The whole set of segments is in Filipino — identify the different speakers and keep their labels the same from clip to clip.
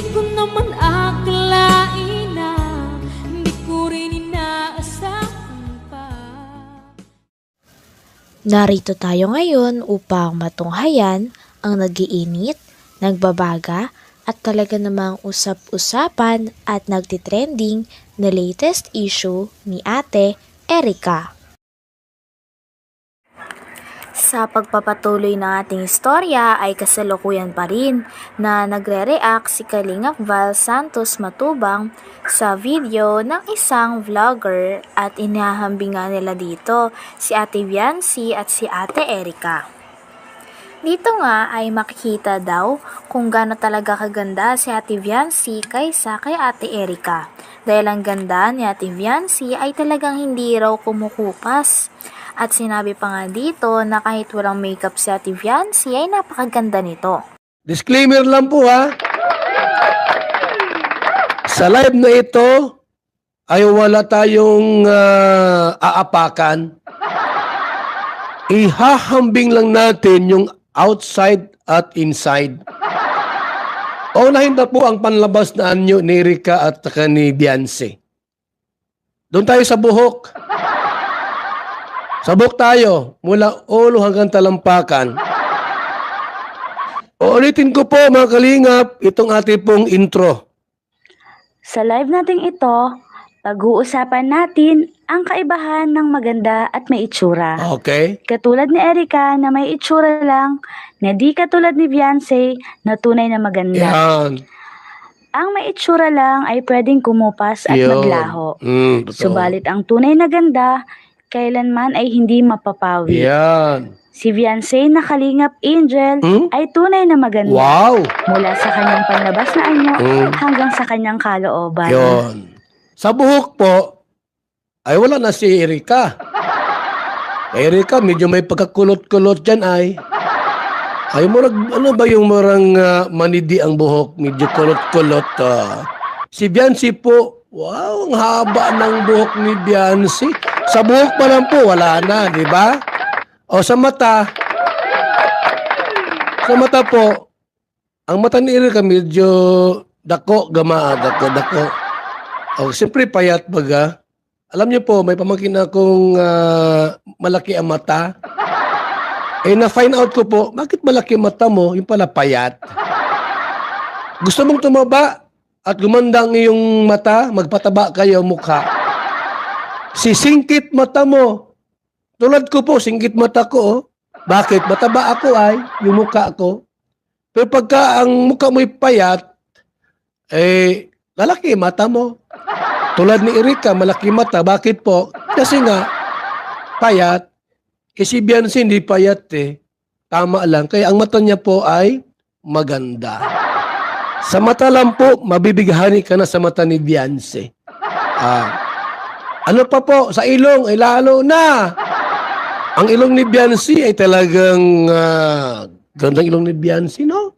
Speaker 1: Di ko naman akalain na hindi ko rin inaasahan pa.
Speaker 2: Narito tayo ngayon upang matunghayan ang nagiinit, nagbabaga at talaga namang usap-usapan at nagtitrending na latest issue ni Ate Erica. Sa pagpapatuloy ng ating istorya ay kasalukuyan pa rin na nagre-react si Kalingap Val Santos Matubang sa video ng isang vlogger at inihahambingan nila dito si Ate Viancy at si Ate Erica. Dito nga ay makikita daw kung gaano talaga kaganda si Ate Viancy kaysa kay Ate Erica. Dahil ang ganda ni Ate Viancy ay talagang hindi raw kumukupas. At sinabi pa nga dito na kahit walang makeup si Ate Viancy ay napakaganda nito.
Speaker 3: Disclaimer lang po ha. Sa live na ito ay wala tayong aapakan. Ihahambing lang natin yung outside at inside. Unahin na po ang panlabas na anyo ni Erica at ni Viancy. Doon tayo sa buhok. Sa buhok tayo, mula ulo hanggang talampakan. Uulitin ko po mga kalingap, itong ating pong intro.
Speaker 4: Sa live nating ito, pag-uusapan natin ang kaibahan ng maganda at may itsura.
Speaker 3: Okay?
Speaker 4: Katulad ni Erica na may itsura lang, na di katulad ni Viancy na tunay na maganda.
Speaker 3: Yan.
Speaker 4: Ang may itsura lang ay pwedeng kumupas at
Speaker 3: Yun.
Speaker 4: maglaho.
Speaker 3: Totoo.
Speaker 4: Subalit ang tunay na ganda, kailanman ay hindi mapapawi.
Speaker 3: Yan.
Speaker 4: Si Viancy na Kalingap Angel ay tunay na maganda.
Speaker 3: Wow!
Speaker 4: Mula sa kanyang panlabas na anyo hanggang sa kanyang kalooban.
Speaker 3: Yun. Sa buhok po, ay wala na si Erica. Erica, medyo may pagkakulot-kulot dyan ay. Ay, ano ba yung marang manidi ang buhok? Medyo kulot-kulot. Si Viancy po, wow, ang haba ng buhok ni Viancy. Sa buhok pa lang po, wala na, di ba? O sa mata po, ang mata ni Erica medyo dako, dako. O, siyempre payat baga. Alam niyo po, may pamangkin akong malaki ang mata. Na-find out ko po, bakit malaki mata mo? Yung pala payat. Gusto mong tumaba at gumanda ang iyong mata, magpataba kayo mukha. Sisingkit mata mo. Tulad ko po, singkit mata ko. Oh. Bakit? Mataba ako ay, yung mukha ko. Pero pagka ang mukha mo'y payat, lalaki mata mo. Tulad ni Erica, malaki mata. Bakit po? Kasi nga, payat. Si Viancy hindi payat eh. Tama lang. Kaya ang mata niya po ay maganda. Sa mata lang po, mabibighani ka na sa mata ni Viancy. Ano pa po? Sa ilong, ay lalo na. Ang ilong ni Viancy ay talagang gandang ilong ni Viancy, no?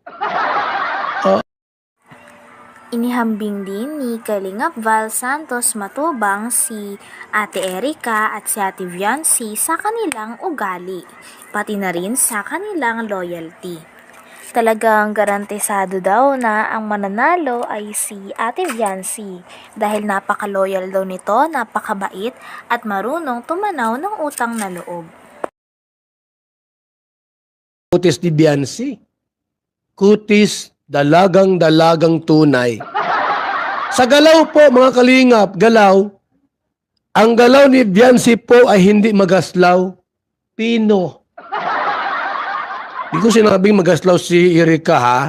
Speaker 2: Inihambing din ni Kalingap Val Santos Matubang si Ate Erica at si Ate Viancy sa kanilang ugali, pati na rin sa kanilang loyalty. Talagang garantisado daw na ang mananalo ay si Ate Viancy dahil napaka-loyal daw nito, napakabait at marunong tumanaw ng utang na loob.
Speaker 3: Kutis ni Viancy. Kutis, dalagang tunay. Sa galaw po, mga kalingap, galaw. Ang galaw ni Viancy po ay hindi magaslaw. Pino. Hindi ko sinabing magaslaw si Erica, ha?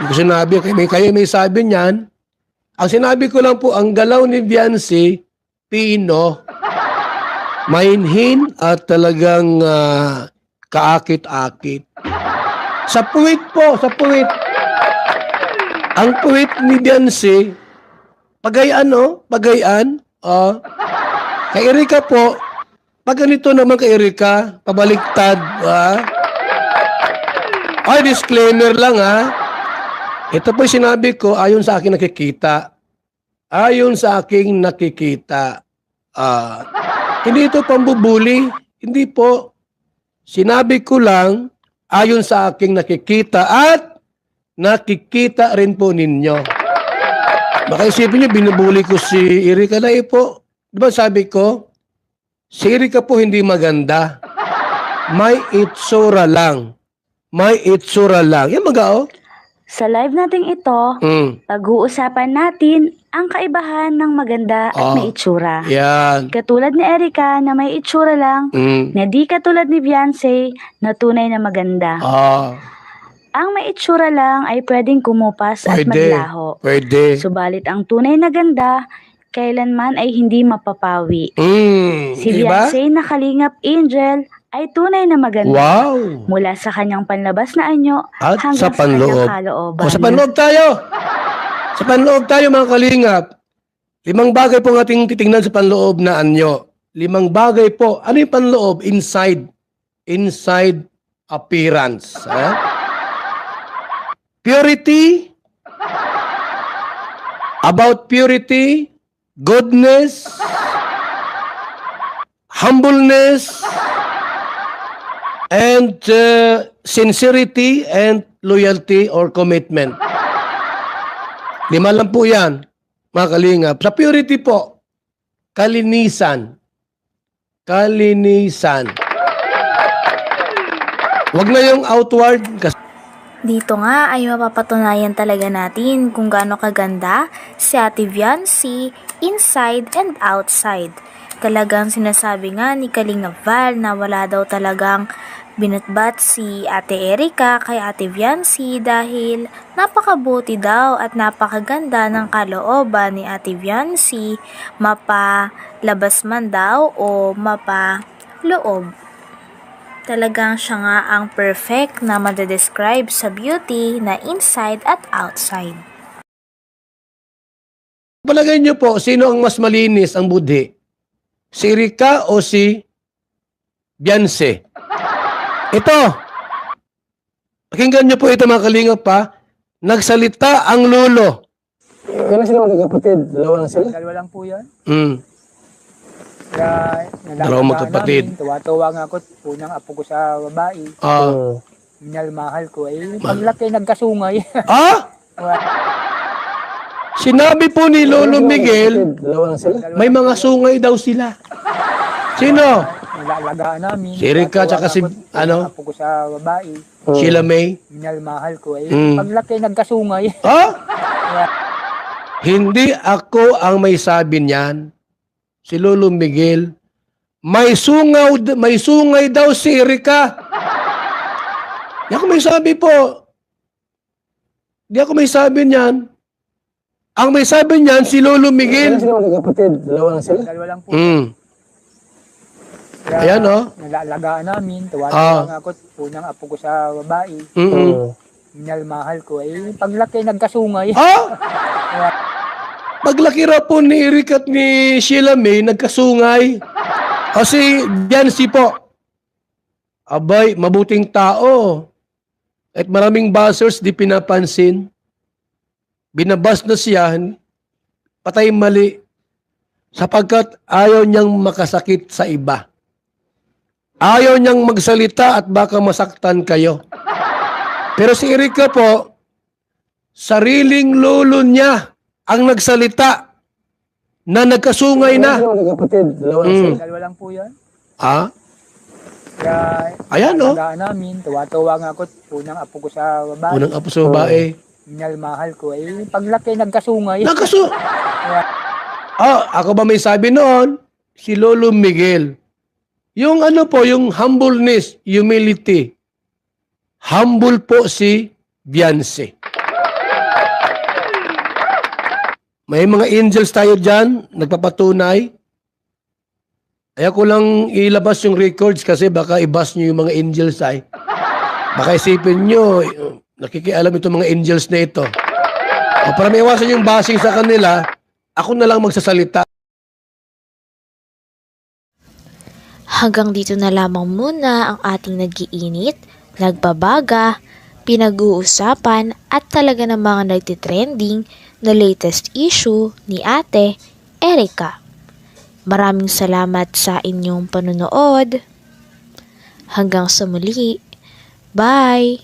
Speaker 3: Hindi ko sinabi, kayo may sabi niyan. Ang sinabi ko lang po, ang galaw ni Viancy, Pino. Mainhin at talagang kaakit-akit. Sa puwit po, sa puwit. Ang puwit ni Viancy, pagayaan, no? Pagayaan. Kay Erica po, pag ganito naman kay Erica, pabaliktad. Ay, disclaimer lang, ha? Ito po sinabi ko, ayon sa aking nakikita. Ayon sa aking nakikita. Hindi ito pambubuli. Hindi po. Sinabi ko lang, ayon sa aking nakikita at nakikita rin po ninyo. Baka isipin nyo, binubuli ko si Erika na po. Di ba sabi ko, si Erika po hindi maganda. May itsura lang. May itsura lang. Yan mag-ao.
Speaker 4: Sa live nating ito, pag-uusapan natin ang kaibahan ng maganda at may itsura.
Speaker 3: Yan.
Speaker 4: Katulad ni Erika na may itsura lang, na di katulad ni Beyonce na tunay na maganda. Ang may itsura lang ay pwedeng kumupas at maglaho.
Speaker 3: Pwede.
Speaker 4: Subalit ang tunay na ganda, kailanman ay hindi mapapawi. Si
Speaker 3: Diba?
Speaker 4: Beyonce na Kalingap Angel ay tunay na maganda.
Speaker 3: Wow.
Speaker 4: Mula sa kanyang panlabas na anyo
Speaker 3: At
Speaker 4: hanggang
Speaker 3: sa
Speaker 4: sa kanyang
Speaker 3: panloob.
Speaker 4: kalooban.
Speaker 3: O, sa panloob tayo. Sa panloob tayo mga kalingap. 5 bagay po ang ating titingnan sa panloob na anyo. 5 bagay po. Ano yung panloob? Inside. Inside appearance. Purity. About purity. Goodness. Humbleness. And sincerity and loyalty or commitment. 5 lang po yan, mga kalingap. Sa purity po, kalinisan. Kalinisan. Huwag na yung outward.
Speaker 2: Dito nga ay mapapatunayan talaga natin kung gaano kaganda si Ate Beyonce inside and outside. Talagang sinasabi nga ni Kalingap Val na wala daw talagang binatbat si Ate Erika kay Ate Beyonce dahil napakabuti daw at napakaganda ng kalooban ni Ate Beyonce, mapalabas man daw o mapaloob. Talagang siya nga ang perfect na madedescribe sa beauty na inside at outside.
Speaker 3: Palagay niyo po, sino ang mas malinis ang budhi? Si Erika o si Beyonce? Ito. Pakinggan niyo po ito mga kalingap pa. Nagsalita ang lolo.
Speaker 5: Kailan sila magkakapatid? Dalawa lang sila?
Speaker 6: Dalawa lang po yan.
Speaker 3: Dalawa
Speaker 6: Dalawang
Speaker 3: magkapatid.
Speaker 6: Tuwa-tuwa nga ako. Unang apo ko sa babae. Minalmahal ko. Paglaki nagkasungay.
Speaker 3: Sinabi po ni Lolo Miguel,
Speaker 5: Dalawa lang sila?
Speaker 3: may mga sungay daw sila. Sino?
Speaker 6: Nilalagaan namin.
Speaker 3: Si Erika tsaka si,
Speaker 6: Unang apo ko sa babae.
Speaker 3: Sheila May.
Speaker 6: Minalmahal ko. Paglaki nagkasungay.
Speaker 3: Hindi ako ang may sabi niyan. Si Lolo Miguel. May sungay daw si Erika. Di ako may sabi po. Di ako may sabi niyan. Ang may sabi niyan si Lolo
Speaker 5: Kailan
Speaker 3: Miguel.
Speaker 5: sila magkakapatid? Dalawa lang sila?
Speaker 6: Dalawa lang po.
Speaker 3: Ayan o.
Speaker 6: Nilalagaan namin. Tuwa-tuwa nga ako. Unang apo ko sa babae. Minalmahal ko. Paglaki nagkasungay.
Speaker 3: Paglaki raw po ni Eric at ni Sheila May, nagkasungay. O si Beyonce po. Abay, mabuting tao. At maraming buzzers di pinapansin. Binabas na siya, patay mali. Sapagkat ayaw niyang makasakit sa iba. Ayaw niyang magsalita at baka masaktan kayo. Pero si Erika po, sariling lolo niya ang nagsalita na nagkasungay
Speaker 5: Kailan
Speaker 3: na.
Speaker 5: sila magkakapatid? Dalawa lang sila?
Speaker 6: Dalawa lang po yan.
Speaker 3: Ayan o.
Speaker 6: Nilalagaan namin. Tuwa-tuwa nga ako. Unang apo ko sa babae.
Speaker 3: Unang apo sa babae.
Speaker 6: Minalmahal ko. Paglaki nagkasungay.
Speaker 3: Ako ba may sabi noon? Si Lolo Miguel. Yung ano po, yung humbleness, humility. Humble po si Beyonce. May mga angels tayo dyan, nagpapatunay. Ayaw ko lang ilabas yung records kasi baka ibas nyo yung mga angels ay. Baka isipin nyo, nakikialam itong mga angels na ito. O para maiwasan yung bashing sa kanila, ako na lang magsasalita.
Speaker 2: Hanggang dito na lamang muna ang ating nag-iinit, nagbabaga, pinag-uusapan at talaga ng mga nagtitrending na latest issue ni Ate Erika. Maraming salamat sa inyong panonood. Hanggang sa muli. Bye!